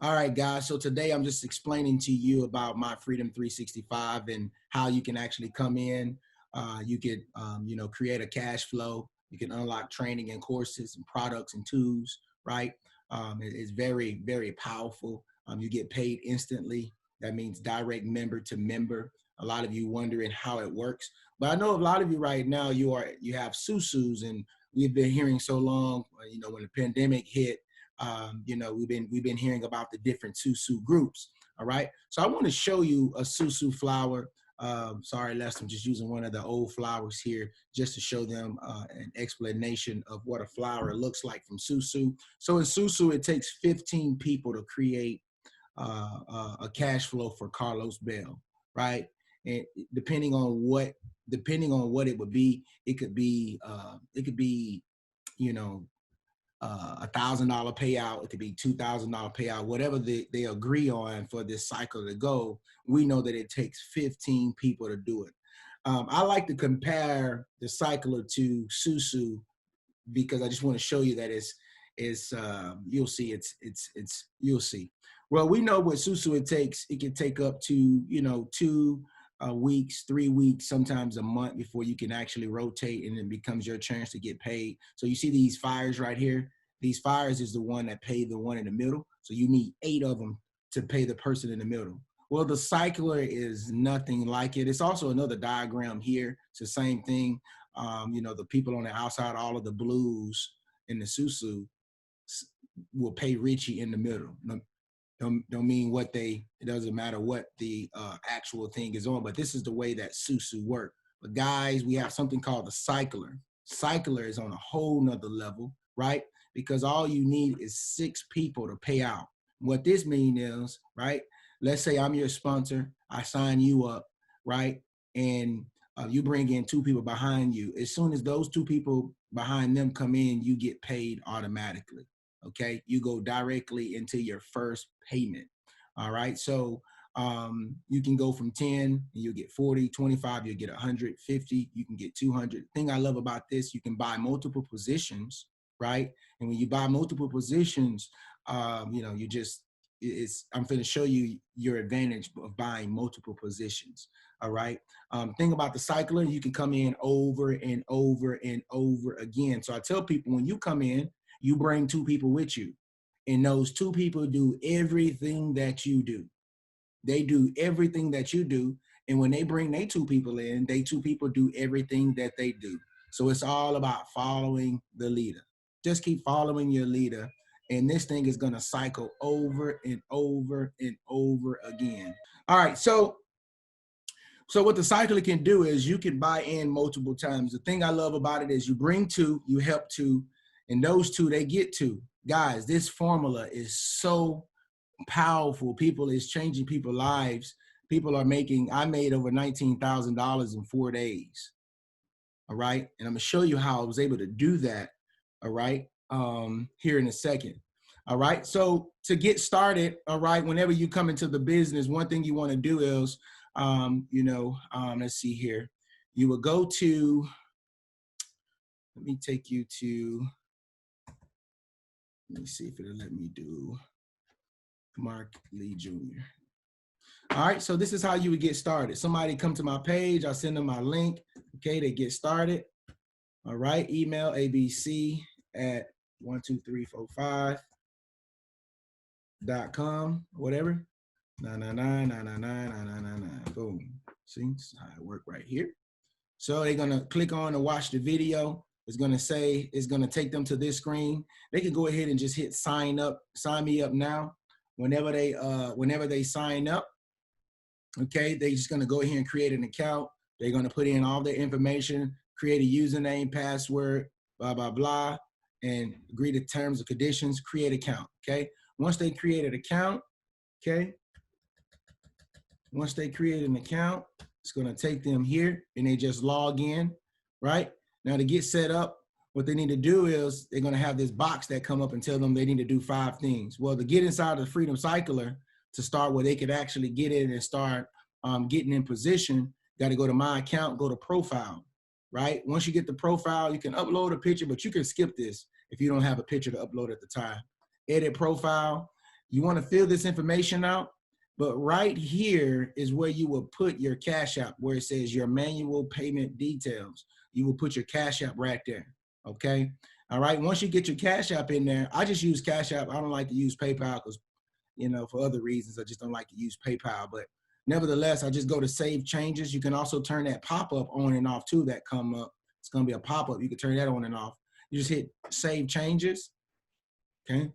All right, guys. So today I'm just explaining to you about my Freedom 365 and how you can actually come in. You could, create a cash flow. You can unlock training and courses and products and tools, right? It's very, very powerful. You get paid instantly. That means direct member to member. A lot of you wondering how it works, but I know a lot of you right now, you have Susus, and we've been hearing so long, when the pandemic hit, we've been hearing about the different susu groups. All right, so I want to show you a susu flower. Sorry, Les, I'm just using one of the old flowers here just to show them an explanation of what a flower looks like from susu. So in susu, it takes 15 people to create a cash flow for Carlos Bell, right? And depending on what it would be, it could be, you know, $1,000 payout. It could be $2,000 payout, whatever they agree on for this cycle to go. We know that it takes 15 people to do it. I like to compare the cycler to Susu because I just want to show you that it's you'll see you'll see. Well, we know what Susu it takes. It can take up to 2 weeks, 3 weeks, sometimes a month before you can actually rotate, and it becomes your chance to get paid. So you see these fires right here. These fires is the one that pay the one in the middle. So you need 8 of them to pay the person in the middle. Well, the cycler is nothing like it. It's also another diagram here. It's the same thing. The people on the outside, all of the blues in the Susu will pay Richie in the middle. Don't mean it doesn't matter what the actual thing is on, but this is the way that Susu work. But guys, we have something called the cycler. Cycler is on a whole nother level, right? Because all you need is 6 people to pay out. What this means is, right? Let's say I'm your sponsor, I sign you up, right? And you bring in 2 people behind you. As soon as those 2 people behind them come in, you get paid automatically. Okay, you go directly into your first payment. All right, so you can go from 10 and you'll get 40, 25, you'll get 150, you can get 200. The thing I love about this, you can buy multiple positions, right? And when you buy multiple positions, I'm going to show you your advantage of buying multiple positions. All right. Thing about the cycler, you can come in over and over and over again. So I tell people, when you come in, you bring 2 people with you, and those 2 people do everything that you do. They do everything that you do. And when they bring their 2 people in, they 2 people do everything that they do. So it's all about following the leader. Just keep following your leader. And this thing is going to cycle over and over and over again. All right. So what the cycler can do is you can buy in multiple times. The thing I love about it is you bring 2, you help 2, and those 2, they get 2. Guys, this formula is so powerful. It's changing people's lives. I made over $19,000 in 4 days. All right. And I'm going to show you how I was able to do that. All right. Here in a second. All right. So to get started, all right, whenever you come into the business, one thing you want to do is, let's see here. You will go to, let me see if it'll let me do Mark Lee Jr. All right, so this is how you would get started. Somebody come to my page, I send them my link. Okay, they get started. All right, email abc@12345.com, whatever. 999. Boom. See, this is how it work right here. So they're gonna click on to watch the video. It's gonna take them to this screen. They can go ahead and just hit sign me up now. Whenever they sign up, okay, they're just gonna go ahead and create an account. They're gonna put in all their information, create a username, password, blah, blah, blah, and agree to terms and conditions, create account, okay? Once they create an account, okay? Once they create an account, it's gonna take them here and they just log in, right? Now to get set up, what they need to do is they're gonna have this box that come up and tell them they need to do 5 things. Well, to get inside the Freedom Cycler, to start where they could actually get in and start getting in position, gotta go to my account, go to profile, right? Once you get the profile, you can upload a picture, but you can skip this if you don't have a picture to upload at the time. Edit profile, You want to fill this information out, but right here is where you will put your Cash App, where it says your manual payment details. You will put your Cash App right there, okay? All right, once you get your Cash App in there, I just use Cash App. I don't like to use PayPal because, you know, for other reasons, I just don't like to use PayPal. But nevertheless, I just go to Save Changes. You can also turn that pop-up on and off too that come up. It's gonna be a pop-up. You can turn that on and off. You just hit Save Changes, okay?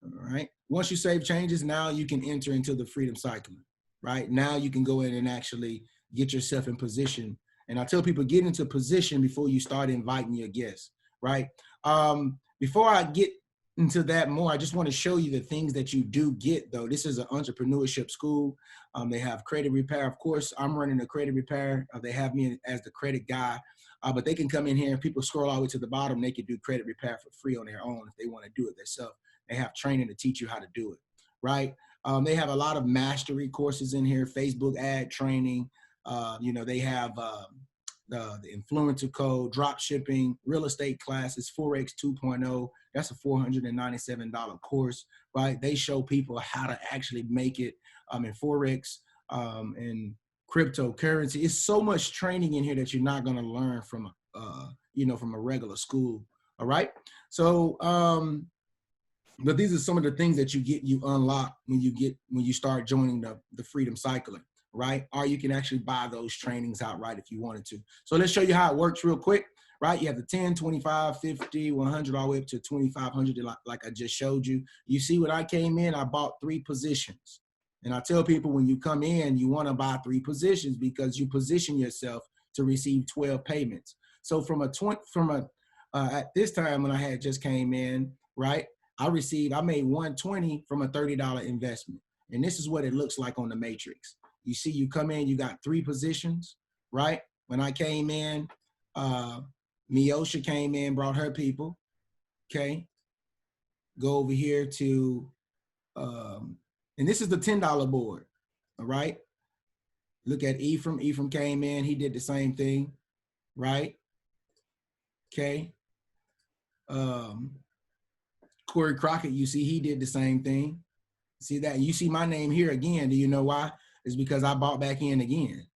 All right. Once you save changes, now you can enter into the Freedom Cycler, right? Now you can go in and actually get yourself in position. And I tell people, get into position before you start inviting your guests, right? Before I get into that more, I just want to show you the things that you do get, though. This is an entrepreneurship school. They have credit repair. Of course, I'm running a credit repair. They have me as the credit guy. But they can come in here and people scroll all the way to the bottom. They can do credit repair for free on their own if they want to do it themselves. They have training to teach you how to do it, right? They have a lot of mastery courses in here, Facebook ad training. You know, they have the influencer code, drop shipping, real estate classes, Forex 2.0. That's a $497 course, right? They show people how to actually make it in Forex and cryptocurrency. It's so much training in here that you're not going to learn from, you know, from a regular school. All right. So, but these are some of the things that you unlock when you start joining the Freedom Cycler, right? Or you can actually buy those trainings outright if you wanted to. So let's show you how it works real quick, right? You have the 10, 25, 50, 100, all the way up to 2,500, like I just showed you. You see when I came in, I bought 3 positions. And I tell people when you come in, you want to buy 3 positions because you position yourself to receive 12 payments. So at this time when I had just came in, right? I made 120 from a $30 investment. And this is what it looks like on the matrix. You see, you come in, you got 3 positions, right? When I came in, Miosha came in, brought her people, okay? Go over here to, and this is the $10 board, all right? Look at Ephraim. Ephraim came in, he did the same thing, right? Okay. Corey Crockett, you see, he did the same thing. See that? You see my name here again. Do you know why? It's because I bought back in again.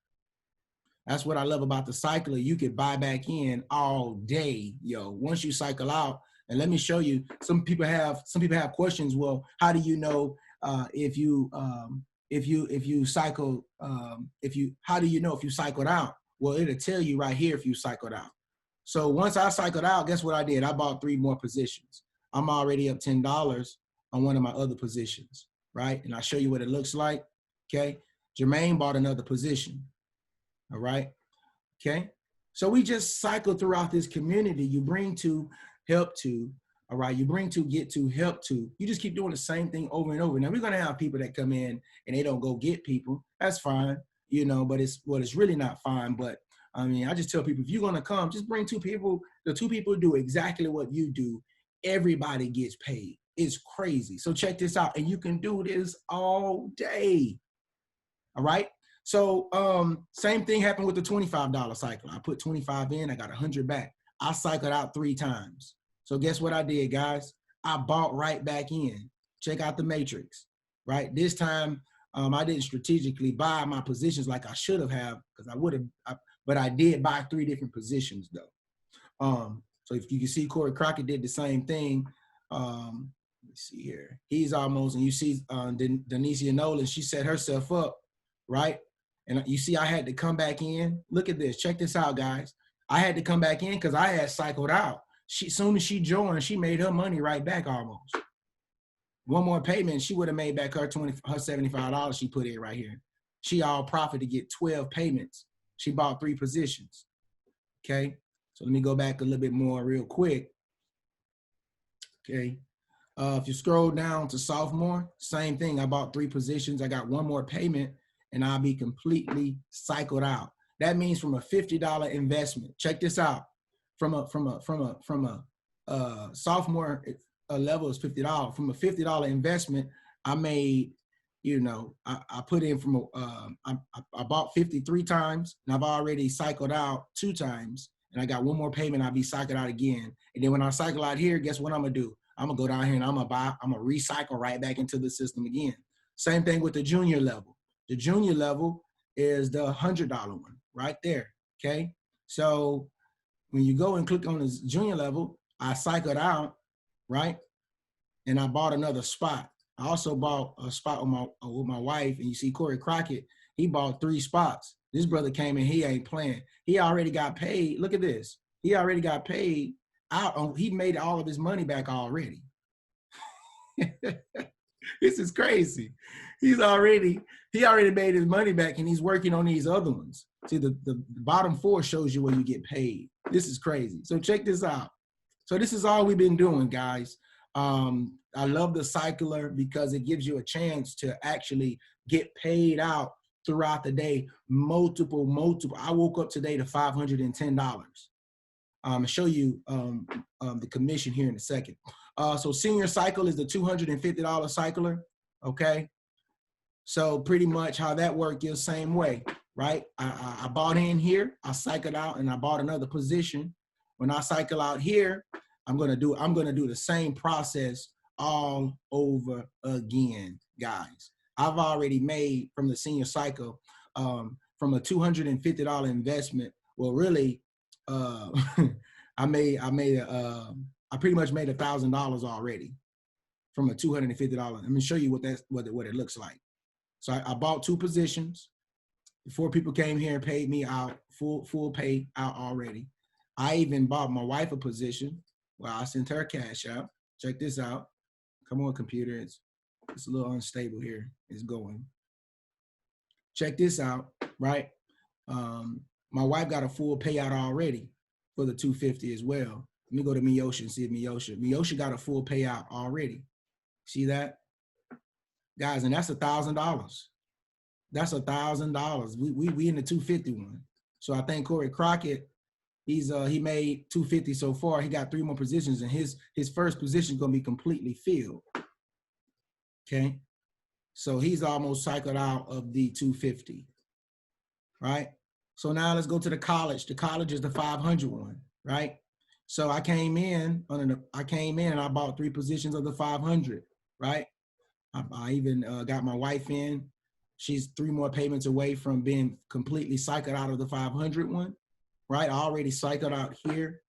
That's what I love about the cycler. You could buy back in all day, yo. Once you cycle out, and let me show you. Some people have questions. Well, how do you know how do you know if you cycled out? Well, it'll tell you right here if you cycled out. So once I cycled out, guess what I did? I bought 3 more positions. I'm already up $10 on one of my other positions, right? And I'll show you what it looks like, okay? Jermaine bought another position, all right? Okay? So we just cycle throughout this community. You bring to, help to, all right? You bring to, get to, help to. You just keep doing the same thing over and over. Now, we're gonna have people that come in and they don't go get people. That's fine, you know, but it's really not fine. But I mean, I just tell people, if you're gonna come, just bring 2 people. The 2 people do exactly what you do. Everybody gets paid. It's crazy. So check this out. And you can do this all day. All right. So same thing happened with the $25 cycle. I put 25 in, I got 100 back. I cycled out 3 times. So guess what I did, guys? I bought right back in. Check out the matrix, right? This time I didn't strategically buy my positions like I should have because I would have, but I did buy 3 different positions though. So if you can see, Corey Crockett did the same thing. Let me see here. He's almost, and you see Denicia Nolan, she set herself up, right? And you see I had to come back in. Look at this. Check this out, guys. I had to come back in because I had cycled out. Soon as she joined, she made her money right back almost. One more payment, she would have made back her $75 she put in right here. She all profit to get 12 payments. She bought 3 positions, okay? So let me go back a little bit more real quick. Okay. If you scroll down to sophomore, same thing. I bought 3 positions. I got 1 more payment and I'll be completely cycled out. That means from a $50 investment. Check this out. From a sophomore level is $50. From a $50 investment, I made, you know, I put in from I bought 53 times and I've already cycled out 2 times. And I got 1 more payment, I'll be cycled out again. And then when I cycle out here, guess what I'm gonna do? I'm gonna go down here and I'm gonna recycle right back into the system again. Same thing with the junior level. The junior level is the $100 one right there. Okay. So when you go and click on this junior level, I cycled out, right? And I bought another spot. I also bought a spot with my wife, and you see Corey Crockett, he bought 3 spots. This brother came in, he ain't playing. He already got paid. Look at this. He already got paid out on, he made all of his money back already. This is crazy. He already made his money back, and he's working on these other ones. See, the bottom 4 shows you where you get paid. This is crazy. So check this out. So this is all we've been doing, guys. I love the cycler because it gives you a chance to actually get paid out throughout the day. Multiple. I woke up today to $510. I'll show you the commission here in a second. So senior cycle is the $250 cycler, okay? So pretty much how that worked is same way, right? I bought in here, I cycled out, and I bought another position. When I cycle out here, I'm gonna do the same process all over again, guys. I've already made from the senior cycle, from a $250 investment. Well, really, I pretty much made $1,000 already from a $250. Let me show you what it looks like. So I bought 2 positions. 4 people came here and paid me out, full pay out already. I even bought my wife a position. Well, I sent her cash out. Check this out. Come on, computer. It's a little unstable here. It's going. Check this out, right? My wife got a full payout already for the 250 as well. Let me go to Miosha and see if Miosha got a full payout already. See that? Guys, and that's $1,000. That's $1,000. We in the 250 one. So I think Corey Crockett, he made 250 so far. He got 3 more positions, and his first position is gonna be completely filled. Okay, so he's almost cycled out of the 250, right? So now let's go to the college. The college is the 500 one, right? So I came in and I bought 3 positions of the 500, right? I even got my wife in. She's 3 more payments away from being completely cycled out of the 500 one, right? I already cycled out here.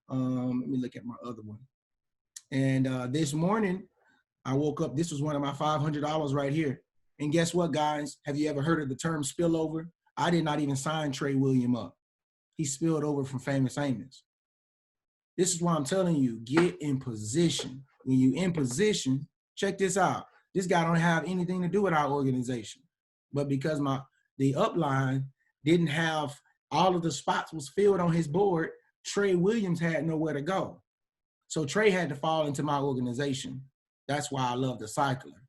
Let me look at my other one. And this morning, I woke up, this was one of my $500 right here. And guess what, guys? Have you ever heard of the term spillover? I did not even sign Trey Williams up. He spilled over from Famous Amos. This is why I'm telling you, get in position. When you in position, check this out. This guy don't have anything to do with our organization. But because the upline didn't have all of the spots was filled on his board, Trey Williams had nowhere to go. So Trey had to fall into my organization. That's why I love the cycler.